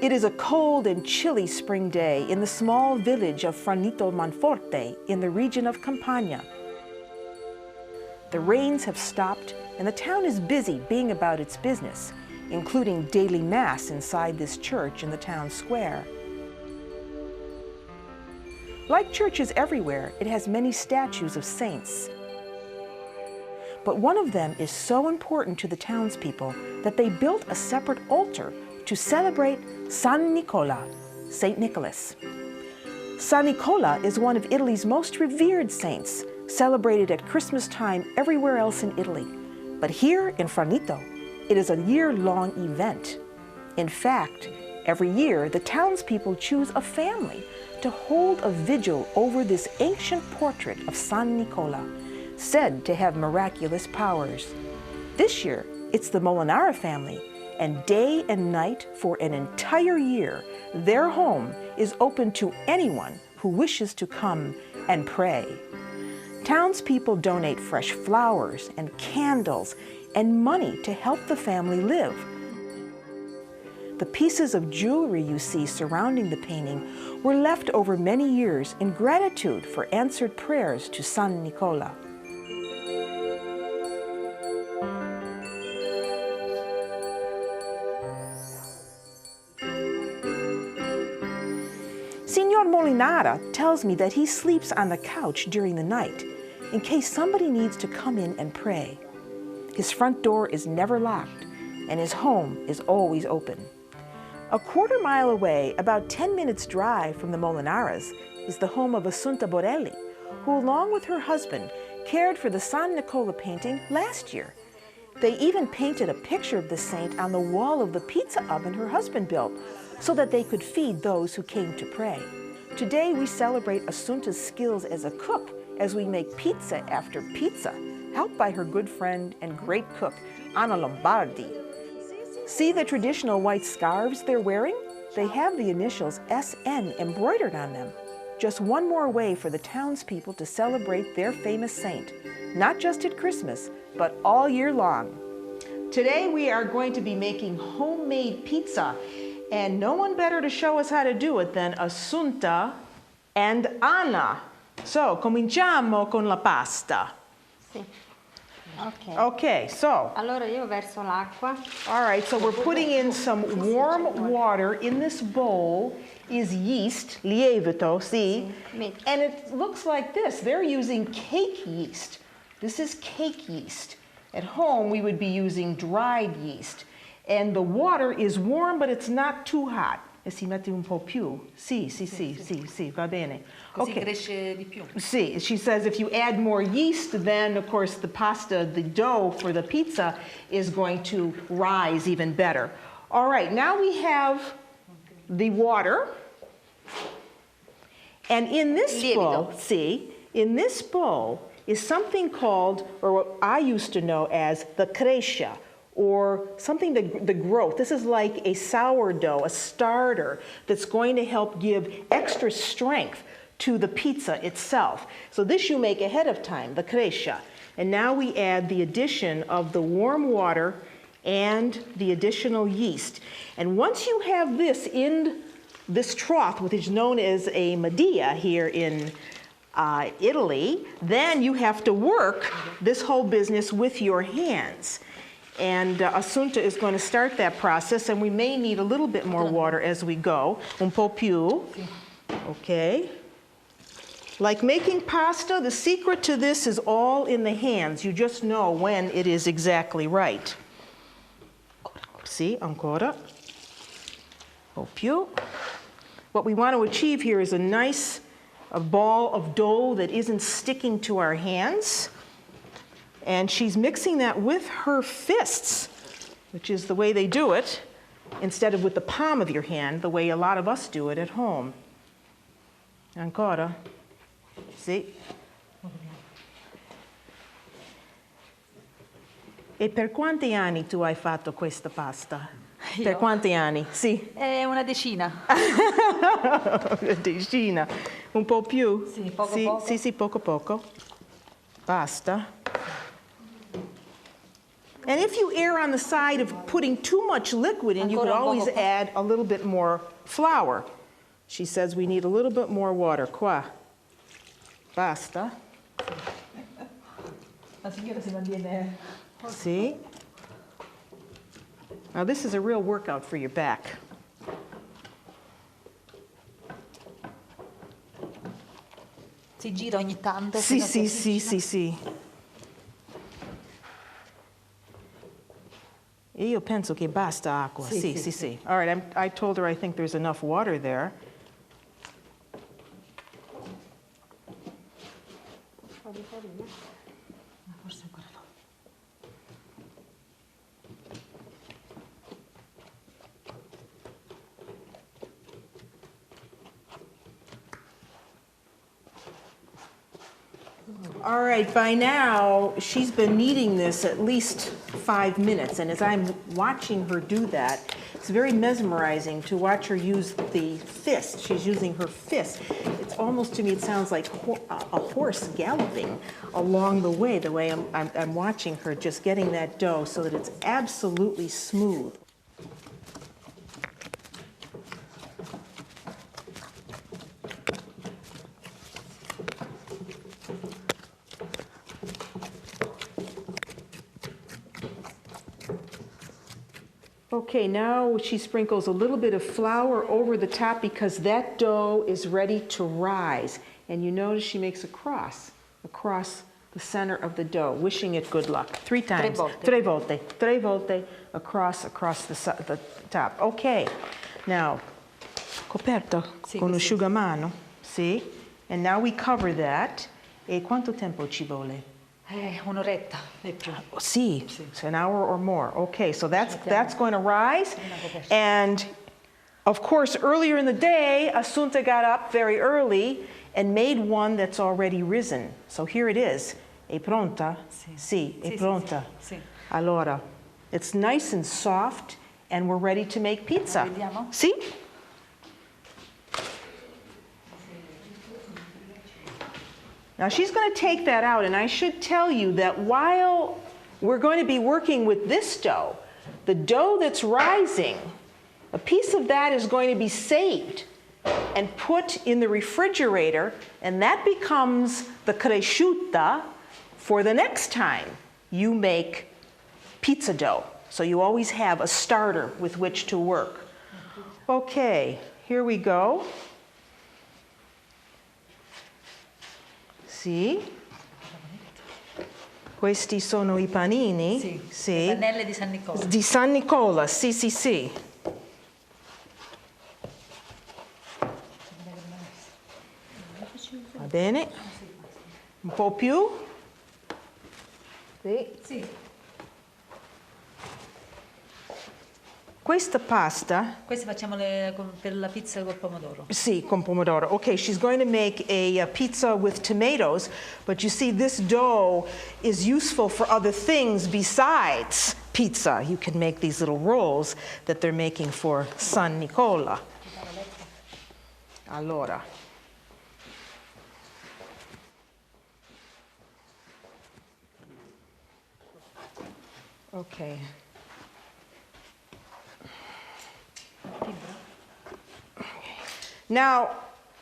It is a cold and chilly spring day in the small village of Franito in the region of Campania. The rains have stopped and the town is busy being about its business, including daily mass inside this church in the town square. Like churches everywhere, it has many statues of saints. But one of them is so important to the townspeople that they built a separate altar to celebrate San Nicola, Saint Nicholas. San Nicola is one of Italy's most revered saints, celebrated at Christmas time everywhere else in Italy. But here in Franito, it is a year-long event. In fact, every year the townspeople choose a family to hold a vigil over this ancient portrait of San Nicola, said to have miraculous powers. This year, it's the Molinara family, and day and night for an entire year, their home is open to anyone who wishes to come and pray. Townspeople donate fresh flowers and candles and money to help the family live. The pieces of jewelry you see surrounding the painting were left over many years in gratitude for answered prayers to San Nicola. Signor Molinara tells me that he sleeps on the couch during the night in case somebody needs to come in and pray. His front door is never locked and his home is always open. A quarter mile away, about 10 minutes drive from the Molinaras, is the home of Assunta Borelli, who along with her husband cared for the San Nicola painting last year. They even painted a picture of the saint on the wall of the pizza oven her husband built so that they could feed those who came to pray. Today we celebrate Assunta's skills as a cook as we make pizza after pizza, helped by her good friend and great cook, Anna Lombardi. See the traditional white scarves they're wearing? They have the initials SN embroidered on them. Just one more way for the townspeople to celebrate their famous saint, not just at Christmas, but all year long. Today we are going to be making homemade pizza, and no one better to show us how to do it than Assunta and Anna. So, cominciamo con la pasta. Sì. Okay. Okay, so. Allora io verso l'acqua. All right, so we're putting in some warm water. In this bowl is yeast, lievito, see? And it looks like this. They're using cake yeast. This is cake yeast. At home, we would be using dried yeast. And the water is warm, but it's not too hot. E si mette un po' più. Sì, va bene. Così cresce di più. Sì, she says if you add more yeast, then of course the pasta, the dough for the pizza is going to rise even better. All right, now we have the water. And in this bowl, see, in this bowl is something called, or what I used to know as the crescia, or something, the growth. This is like a sourdough, a starter that's going to help give extra strength to the pizza itself. So this you make ahead of time, the crescia. And now we add the addition of the warm water and the additional yeast. And once you have this in this trough, which is known as a medea here in Italy, then you have to work this whole business with your hands. And Assunta is going to start that process, and we may need a little bit more water as we go. Un po' più. Okay. Like making pasta, the secret to this is all in the hands. You just know when it is exactly right. See, ancora. Un po' più. What we want to achieve here is a nice ball of dough that isn't sticking to our hands. And she's mixing that with her fists, which is the way they do it, instead of with the palm of your hand, the way a lot of us do it at home. Ancora. Sì. E per quanti anni tu hai fatto questa pasta? Io? Per quanti anni? Sì. Una decina. Una decina. Un po' più? Sì, poco. Sì, poco. Basta. And if you err on the side of putting too much liquid in, you could Ancora un always poco qua. add a little bit more flour. She says we need a little bit more water. Qua. Basta. La signora si mantiene. See? Now this is a real workout for your back. Si gira ogni tanto. Sì, fino a sì, che sì, si sì, sì. Io penso che basta acqua. Sì, Sì, sì, sì, sì. sì. All right, I told her I think there's enough water there. Un po' di farina. Forse ancora no. All right, by now, she's been kneading this at least 5 minutes, and as I'm watching her do that, it's very mesmerizing to watch her use the fist. She's using her fist. It's almost, to me, it sounds like a horse galloping along the way I'm watching her just getting that dough so that it's absolutely smooth. Okay, now she sprinkles a little bit of flour over the top because that dough is ready to rise. And you notice she makes a cross across the center of the dough, wishing it good luck. 3 times. Tre volte. Tre volte across the top. Okay, now, coperto Sì, con così. asciugamano. See? And now we cover that. E quanto tempo ci vuole? Un'oretta e più. See, Sì. it's an hour or more. Okay, so that's going to rise. And of course, earlier in the day, Assunta got up very early and made one that's already risen. So here it is. È pronta? Sì. Sì, è Sì, sì, pronta. sì. Allora, it's nice and soft, and we're ready to make pizza. La vediamo? See? Now she's going to take that out, and I should tell you that while we're going to be working with this dough, the dough that's rising, a piece of that is going to be saved and put in the refrigerator, and that becomes the cresciuta for the next time you make pizza dough. So you always have a starter with which to work. Okay, here we go. Sì. Questi sono I panini. Sì. Sì. Le pannelle di San Nicola. Di San Nicola, sì, sì, sì. Va bene. Un po' più. Sì. Sì. Questa pasta. Queste facciamo per la pizza col pomodoro. Sì, con pomodoro. Okay, she's going to make a pizza with tomatoes, but you see this dough is useful for other things besides pizza. You can make these little rolls that they're making for San Nicola. Allora. Okay. Now,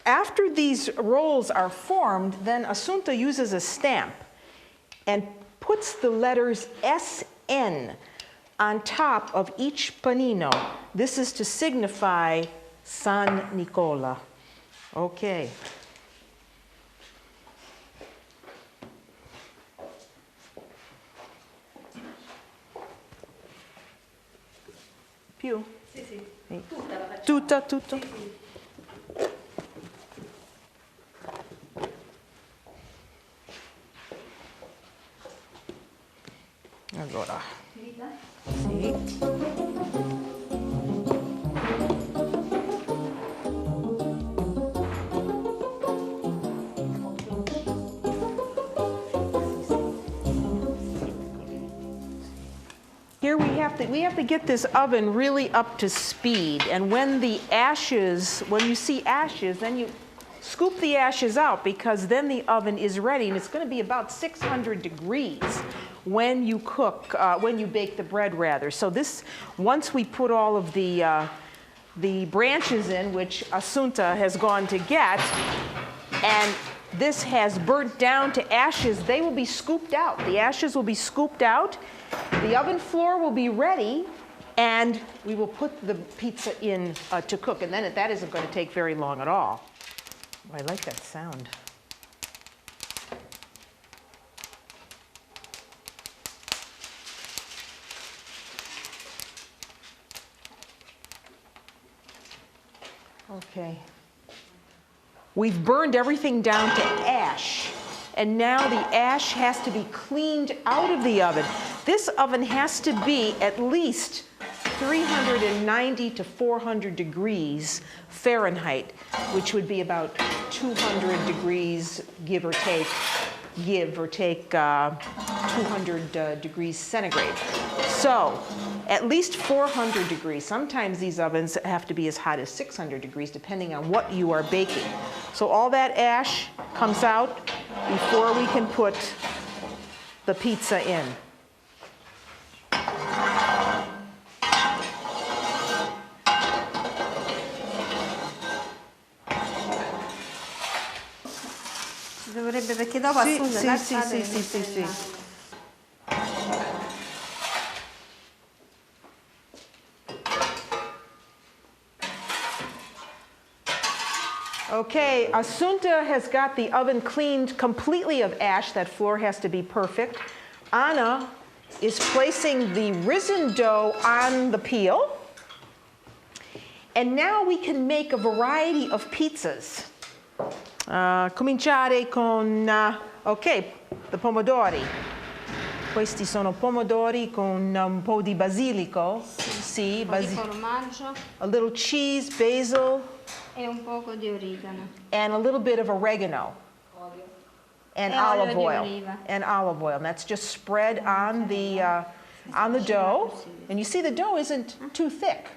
after these rolls are formed, then Assunta uses a stamp and puts the letters SN on top of each panino. This is to signify San Nicola. Okay. Più? Sì, sì. Sì. Tutta la facciamo. Tutta, tutto. Sì, sì. Allora. Finita? Sì. Here we have to get this oven really up to speed, and when you see ashes, then you scoop the ashes out because then the oven is ready, and it's going to be about 600 degrees when you cook, when you bake the bread rather. So this, once we put all of the branches in, which Assunta has gone to get, and this has burnt down to ashes, they will be scooped out. The ashes will be scooped out. The oven floor will be ready, and we will put the pizza in to cook. And then that isn't going to take very long at all. Oh, I like that sound. Okay. We've burned everything down to ash, and now the ash has to be cleaned out of the oven. This oven has to be at least 390 to 400 degrees Fahrenheit, which would be about 200 degrees, give or take 200 degrees centigrade. So at least 400 degrees. Sometimes these ovens have to be as hot as 600 degrees, depending on what you are baking. So all that ash comes out before we can put the pizza in. Dovrebbe, perché dopo Assunta lasciate sì. Okay, Assunta has got the oven cleaned completely of ash. That floor has to be perfect. Anna is placing the risen dough on the peel. And now we can make a variety of pizzas. Cominciare con, ok, the pomodori. Questi sono pomodori con un po' di basilico. Sì, un po' di formaggio. A little cheese, basil. E un poco di origano. And a little bit of oregano. And olive oil. And olive oil. And that's just spread on the dough. And you see the dough isn't too thick.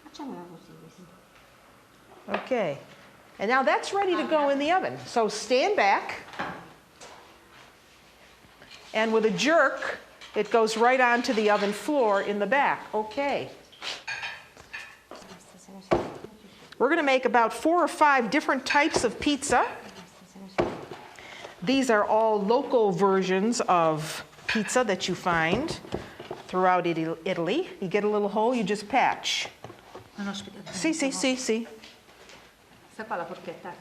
Facciamola così. Okay. And now that's ready to go in the oven. So stand back. And with a jerk, it goes right onto the oven floor in the back. Okay. We're going to make about 4 or 5 different types of pizza. These are all local versions of pizza that you find throughout Italy. You get a little hole, you just patch. No, aspettate. Sì. Sta qua la forchetta.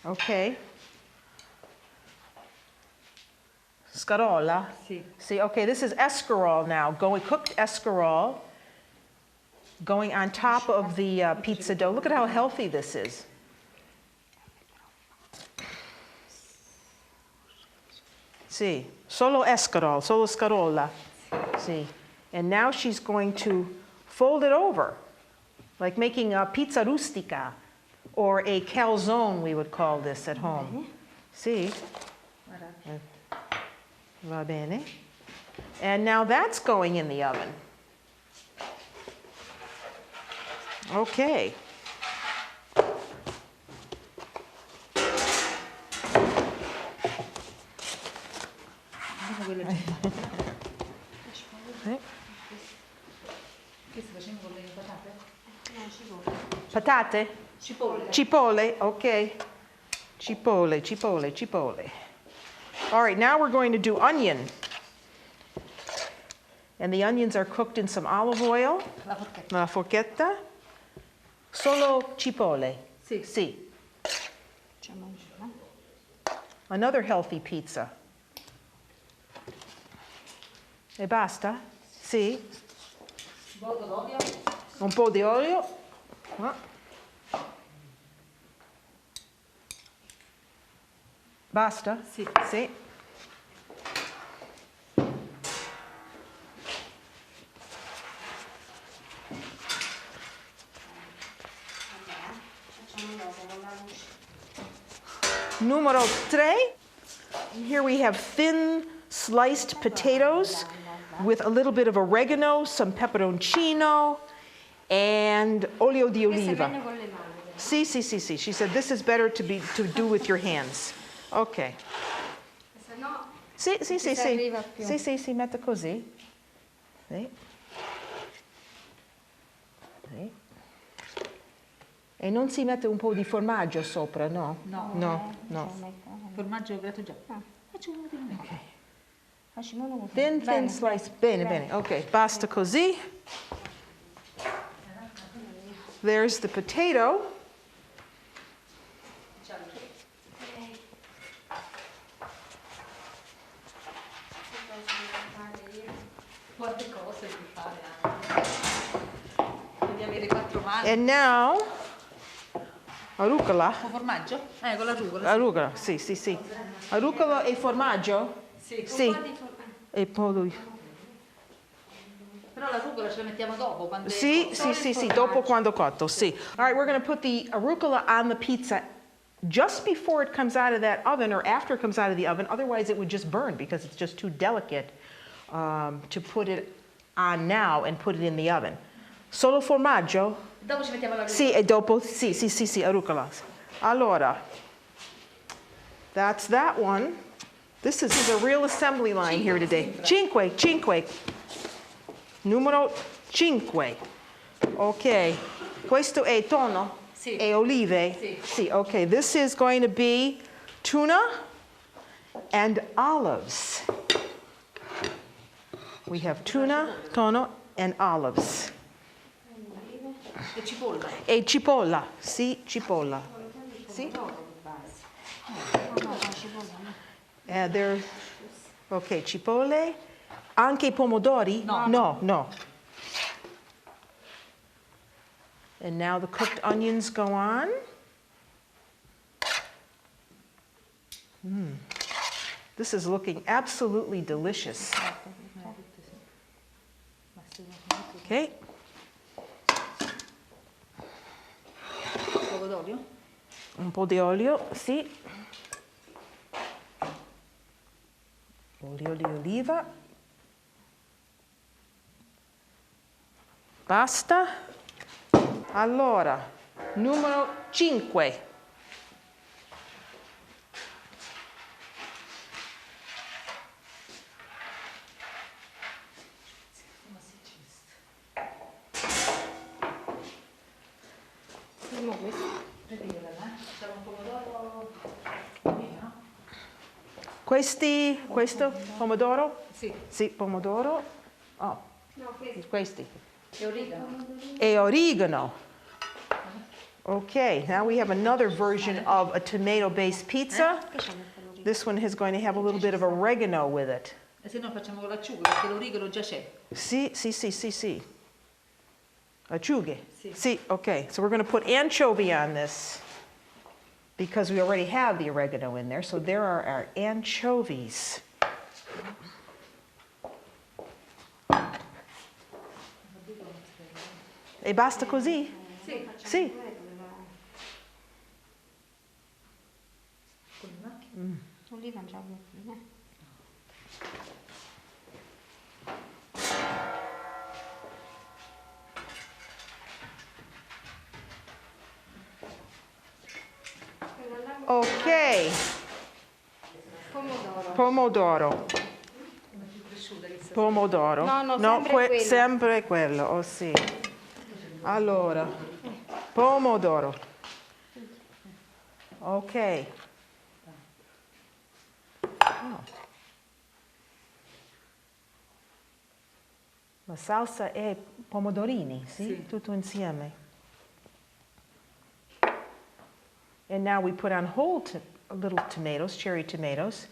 Okay. Scarola? Sì. See, okay, this is escarole now, cooked escarole going on top of the pizza dough. Look at how healthy this is. See, solo escarole, solo scarola. See, and now she's going to fold it over, like making a pizza rustica, or a calzone, we would call this at home. See? Va bene. And now that's going in the oven. Okay. Che sto facendo con le patate? Patate? Cipolle. Cipolle, okay. Cipolle. All right, now we're going to do onion. And the onions are cooked in some olive oil. La forchetta. Solo cipolle. Sì. Another healthy pizza. E basta? Sì. Un po' di olio. Basta? Sì. Sì. Numero 3. Here we have thin sliced potatoes with a little bit of oregano, some peperoncino, and olio di oliva. Sì, sì, sì, sì. She said this is better to do with your hands. Ok. Se no, Sì, sì, non sì, ci si sì. arriva più. Sì, sì, si mette così. Sì. Sì. E non si mette un po' di formaggio sopra, no? No. No, no. Formaggio grattugiato. Ah. Facciamo uno di me. Ok. Facciamolo così. Thin, thin Bene, slice. Bene, bene. Ok, basta così. There's the potato. Quante cose devi fare anche. Devi avere 4 mani. And now, arugula. Con formaggio? Con la rucola. Arugula, sì, sì, sì. Arugula e formaggio? Sì. Sì. E poi... Però la rucola ce la mettiamo dopo. Quando Sì, è sì, sì, sì, dopo quando cotto, sì. All right, we're going to put the arugula on the pizza just before it comes out of that oven or after it comes out of the oven. Otherwise, it would just burn because it's just too delicate to put it on now and put it in the oven. Solo formaggio? Dopo ci mettiamo la rucola. Sì, e dopo, sì, sì, sì, sì, arugula. Allora, that's that one. This is a real assembly line here today. Cinque. Numero 5. Ok. Questo è tonno? Sì. E olive? Sì. Sì, ok. This is going to be tuna and olives. We have tuna, tonno, and olives. E cipolla. E cipolla. Sì, cipolla. Sì? There, ok, cipolle. Anche pomodori? No. No. And now the cooked onions go on. This is looking absolutely delicious. Okay. Un po' d'olio. Un po' di olio, sì. Olio di oliva. Basta. Allora, numero 5. C'è un pomodoro. Questo pomodoro? Sì. Sì, pomodoro. Oh, No, questo. questi. E origano. E origano. Okay, now we have another version of a tomato-based pizza. This one is going to have a little bit of oregano with it. E se no facciamo con l'acciuga perché l'origano già c'è. Sì. Acciughe. Sì. Sì, okay. So we're going to put anchovy on this because we already have the oregano in there. So there are our anchovies. E basta così? Sì. Sì. Con il macchina. Oliva già qui. Ok, pomodoro. Pomodoro. No, sempre quello. Sempre quello, oh sì. Allora, pomodoro. Ok. Oh. La salsa è pomodorini, sì? Sì. Tutto insieme. And now we put on whole little tomatoes, cherry tomatoes.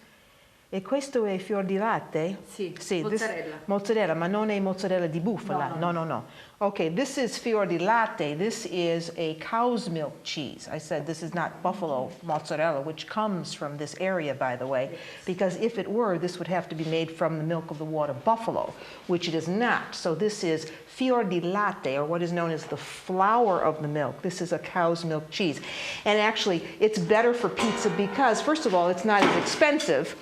E questo è fior di latte? Sì, this- mozzarella. mozzarella, ma non è mozzarella di bufala. No. Okay, this is fior di latte. This is a cow's milk cheese. I said this is not buffalo mozzarella, which comes from this area, by the way, because if it were, this would have to be made from the milk of the water buffalo, which it is not. So this is fior di latte, or what is known as the flour of the milk. This is a cow's milk cheese. And actually, it's better for pizza because, first of all, it's not as expensive.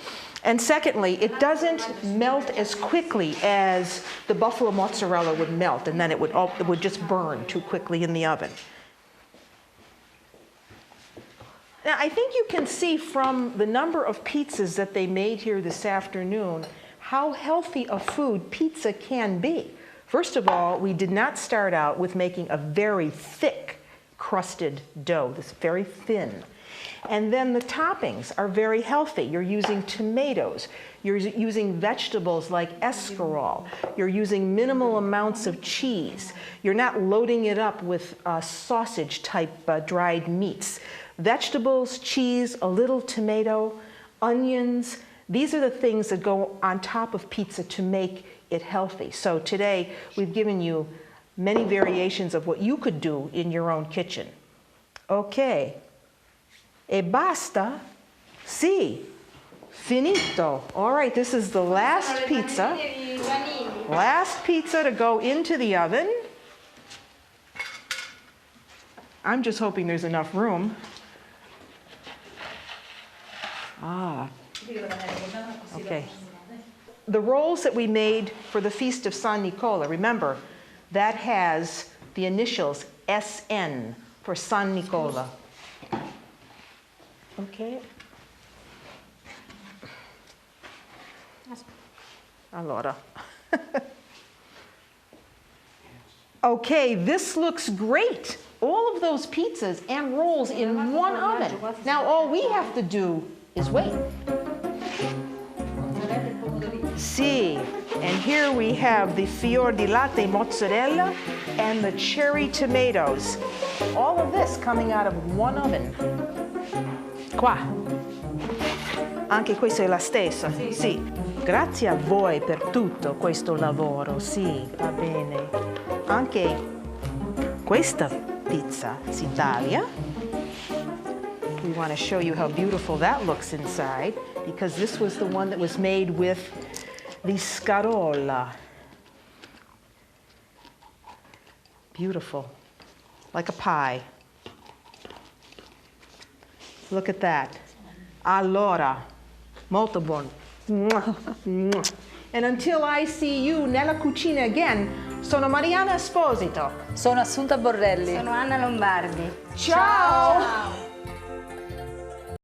And secondly, it doesn't melt as quickly as the buffalo mozzarella would melt, and then it would just burn too quickly in the oven. Now, I think you can see from the number of pizzas that they made here this afternoon how healthy a food pizza can be. First of all, we did not start out with making a very thick crusted dough, this very thin. And then the toppings are very healthy. You're using tomatoes. You're using vegetables like escarole. You're using minimal amounts of cheese. You're not loading it up with sausage-type dried meats. Vegetables, cheese, a little tomato, onions. These are the things that go on top of pizza to make it healthy. So today, we've given you many variations of what you could do in your own kitchen. Okay. E basta? Sì. Finito. All right, this is the last pizza. Last pizza to go into the oven. I'm just hoping there's enough room. Ah. Okay. The rolls that we made for the Feast of San Nicola, remember, that has the initials SN for San Nicola. Okay. Allora. Okay, this looks great. All of those pizzas and rolls in one oven. Now all we have to do is wait. Sì, and here we have the fior di latte mozzarella and the cherry tomatoes. All of this coming out of one oven. Qua. Anche questo è la stessa. Sì. Grazie a voi per tutto questo lavoro. Sì, va bene. Anche questa pizza d'Italia. We want to show you how beautiful that looks inside, because this was the one that was made with the scarola. Beautiful, like a pie. Look at that. Allora, molto buono. And until I see you nella cucina again, sono Mariana Esposito. Sono Assunta Borrelli. Sono Anna Lombardi. Ciao. Ciao.